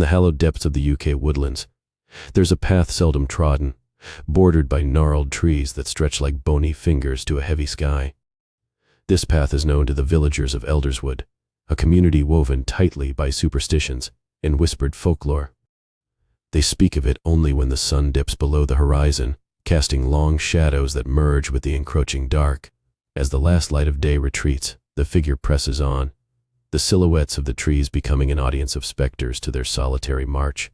the hallowed depths of the UK woodlands, there's a path seldom trodden, bordered by gnarled trees that stretch like bony fingers to a heavy sky. This path is known to the villagers of Elderswood, a community woven tightly by superstitions and whispered folklore. They speak of it only when the sun dips below the horizon, casting long shadows that merge with the encroaching dark. As the last light of day retreats, the figure presses on, the silhouettes of the trees becoming an audience of specters to their solitary march.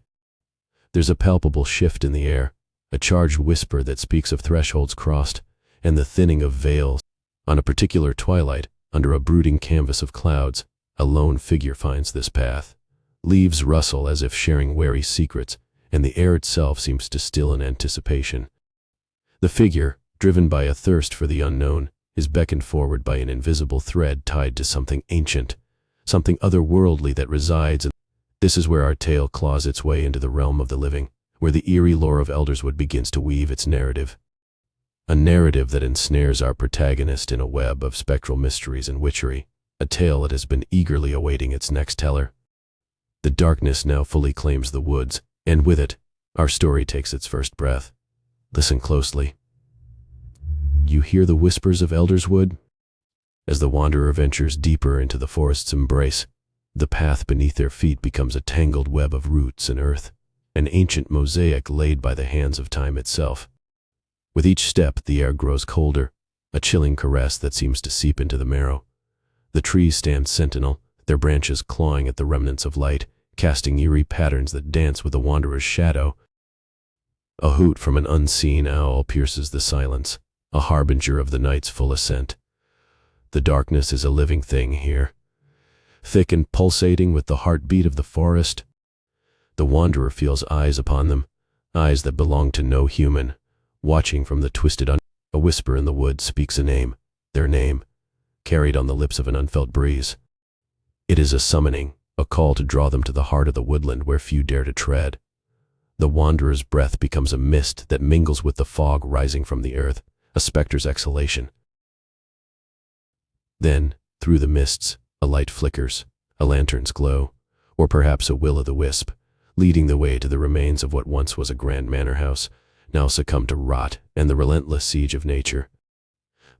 There's a palpable shift in the air, a charged whisper that speaks of thresholds crossed and the thinning of veils. On a particular twilight, under a brooding canvas of clouds, a lone figure finds this path. Leaves rustle as if sharing wary secrets, and the air itself seems to still in anticipation. The figure, driven by a thirst for the unknown, is beckoned forward by an invisible thread tied to something ancient, something otherworldly that resides in. This is where our tale claws its way into the realm of the living, where the eerie lore of Elderswood begins to weave its narrative. A narrative that ensnares our protagonist in a web of spectral mysteries and witchery, a tale that has been eagerly awaiting its next teller. The darkness now fully claims the woods, and with it, our story takes its first breath. Listen closely. You hear the whispers of Elderswood? As the wanderer ventures deeper into the forest's embrace, the path beneath their feet becomes a tangled web of roots and earth, an ancient mosaic laid by the hands of time itself. With each step, the air grows colder, a chilling caress that seems to seep into the marrow. The trees stand sentinel, their branches clawing at the remnants of light, casting eerie patterns that dance with the wanderer's shadow. A hoot from an unseen owl pierces the silence, a harbinger of the night's full ascent. The darkness is a living thing here, thick and pulsating with the heartbeat of the forest. The wanderer feels eyes upon them, eyes that belong to no human, watching from the twisted A whisper in the wood speaks a name, their name, carried on the lips of an unfelt breeze. It is a summoning, a call to draw them to the heart of the woodland where few dare to tread. The wanderer's breath becomes a mist that mingles with the fog rising from the earth, a specter's exhalation. Then, through the mists, a light flickers, a lantern's glow, or perhaps a will-o'-the-wisp, leading the way to the remains of what once was a grand manor house, now succumbed to rot and the relentless siege of nature.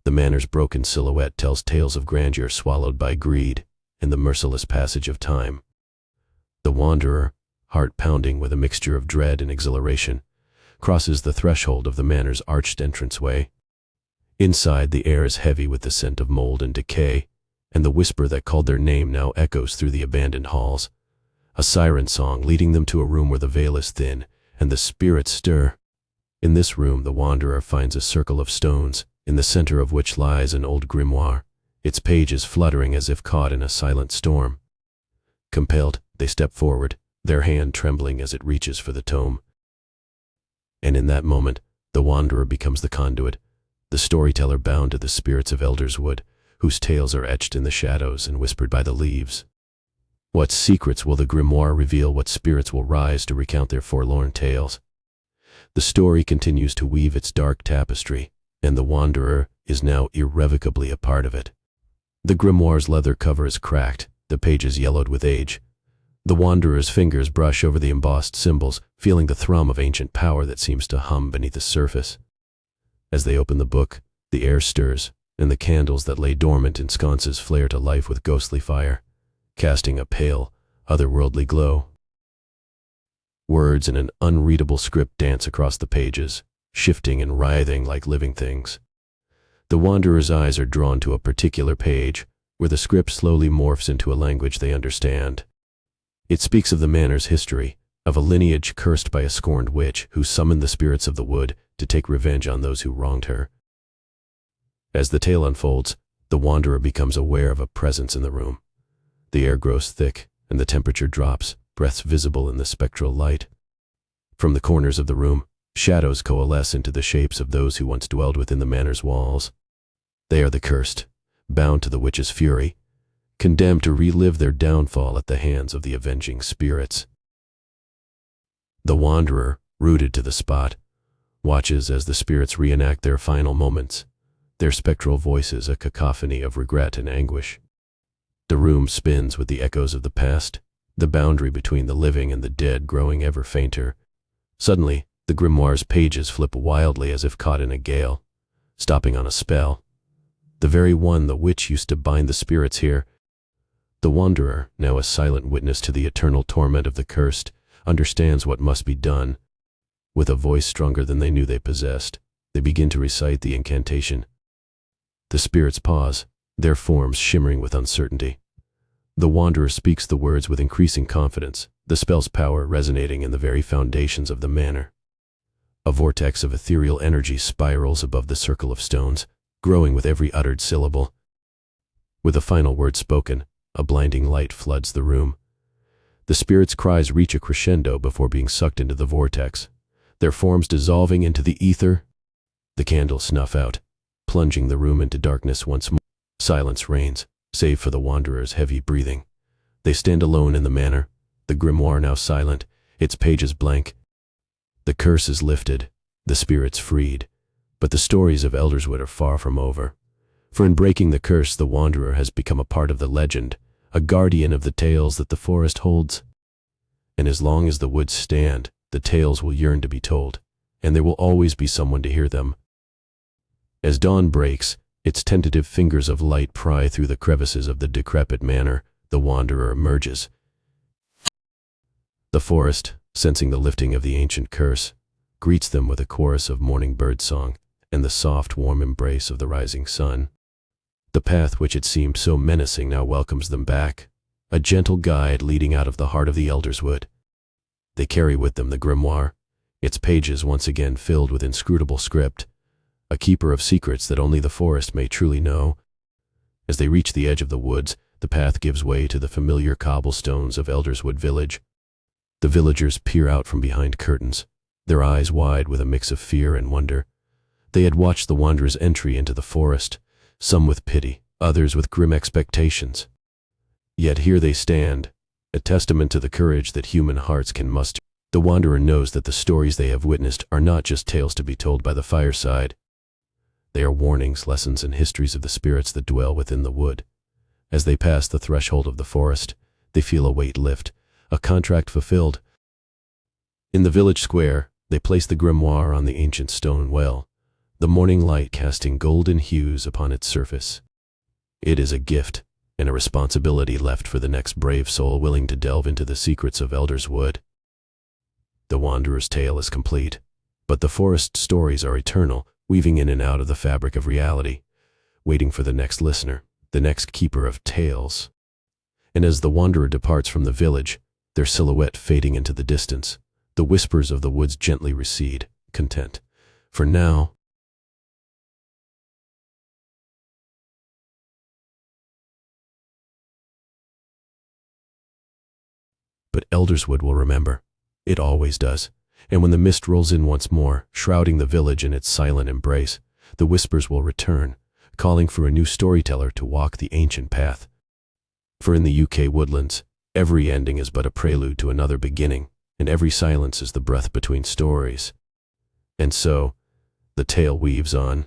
The manor's broken silhouette tells tales of grandeur swallowed by greed and the merciless passage of time. The wanderer, heart pounding with a mixture of dread and exhilaration, crosses the threshold of the manor's arched entranceway. Inside, the air is heavy with the scent of mold and decay, and the whisper that called their name now echoes through the abandoned halls. A siren song leading them to a room where the veil is thin and the spirits stir. In this room, the wanderer finds a circle of stones, in the center of which lies an old grimoire, its pages fluttering as if caught in a silent storm. Compelled, they step forward, their hand trembling as it reaches for the tome. And in that moment, the wanderer becomes the conduit, the storyteller bound to the spirits of Elderswood, whose tales are etched in the shadows and whispered by the leaves. What secrets will the grimoire reveal? What spirits will rise to recount their forlorn tales? The story continues to weave its dark tapestry, and the wanderer is now irrevocably a part of it. The grimoire's leather cover is cracked, the pages yellowed with age. The wanderer's fingers brush over the embossed symbols, feeling the thrum of ancient power that seems to hum beneath the surface. As they open the book, the air stirs, and the candles that lay dormant in sconces flare to life with ghostly fire, casting a pale, otherworldly glow. Words in an unreadable script dance across the pages, shifting and writhing like living things. The wanderer's eyes are drawn to a particular page, where the script slowly morphs into a language they understand. It speaks of the manor's history, of a lineage cursed by a scorned witch who summoned the spirits of the wood to take revenge on those who wronged her. As the tale unfolds, the wanderer becomes aware of a presence in the room. The air grows thick, and the temperature drops, breaths visible in the spectral light. From the corners of the room, shadows coalesce into the shapes of those who once dwelled within the manor's walls. They are the cursed, bound to the witch's fury, condemned to relive their downfall at the hands of the avenging spirits. The wanderer, rooted to the spot, watches as the spirits reenact their final moments, their spectral voices a cacophony of regret and anguish. The room spins with the echoes of the past, the boundary between the living and the dead growing ever fainter. Suddenly, the grimoire's pages flip wildly as if caught in a gale, stopping on a spell. The very one the witch used to bind the spirits here. The wanderer, now a silent witness to the eternal torment of the cursed, understands what must be done. With a voice stronger than they knew they possessed, they begin to recite the incantation. The spirits pause, their forms shimmering with uncertainty. The wanderer speaks the words with increasing confidence, the spell's power resonating in the very foundations of the manor. A vortex of ethereal energy spirals above the circle of stones, growing with every uttered syllable. With a final word spoken, a blinding light floods the room. The spirits' cries reach a crescendo before being sucked into the vortex, their forms dissolving into the ether. The candles snuff out, plunging the room into darkness once more. Silence reigns, save for the wanderer's heavy breathing. They stand alone in the manor, the grimoire now silent, its pages blank. The curse is lifted, the spirits freed, but the stories of Elderswood are far from over. For in breaking the curse, the wanderer has become a part of the legend, a guardian of the tales that the forest holds. And as long as the woods stand, the tales will yearn to be told, and there will always be someone to hear them. As dawn breaks, its tentative fingers of light pry through the crevices of the decrepit manor, the wanderer emerges. The forest, sensing the lifting of the ancient curse, greets them with a chorus of morning birdsong and the soft, warm embrace of the rising sun. The path which had seemed so menacing now welcomes them back, a gentle guide leading out of the heart of the Elderswood. They carry with them the grimoire, its pages once again filled with inscrutable script, a keeper of secrets that only the forest may truly know. As they reach the edge of the woods, the path gives way to the familiar cobblestones of Elderswood village. The villagers peer out from behind curtains, their eyes wide with a mix of fear and wonder. They had watched the wanderer's entry into the forest, some with pity, others with grim expectations. Yet here they stand, a testament to the courage that human hearts can muster. The wanderer knows that the stories they have witnessed are not just tales to be told by the fireside. They are warnings, lessons, and histories of the spirits that dwell within the wood. As they pass the threshold of the forest, they feel a weight lift, a contract fulfilled. In the village square, they place the grimoire on the ancient stone well, the morning light casting golden hues upon its surface. It is a gift and a responsibility left for the next brave soul willing to delve into the secrets of Elderswood. The wanderer's tale is complete, but the forest's stories are eternal, weaving in and out of the fabric of reality, waiting for the next listener, the next keeper of tales. And as the wanderer departs from the village, their silhouette fading into the distance, the whispers of the woods gently recede, content. For now, but Elderswood will remember. It always does. And when the mist rolls in once more, shrouding the village in its silent embrace, the whispers will return, calling for a new storyteller to walk the ancient path. For in the UK woodlands, every ending is but a prelude to another beginning, and every silence is the breath between stories. And so, the tale weaves on,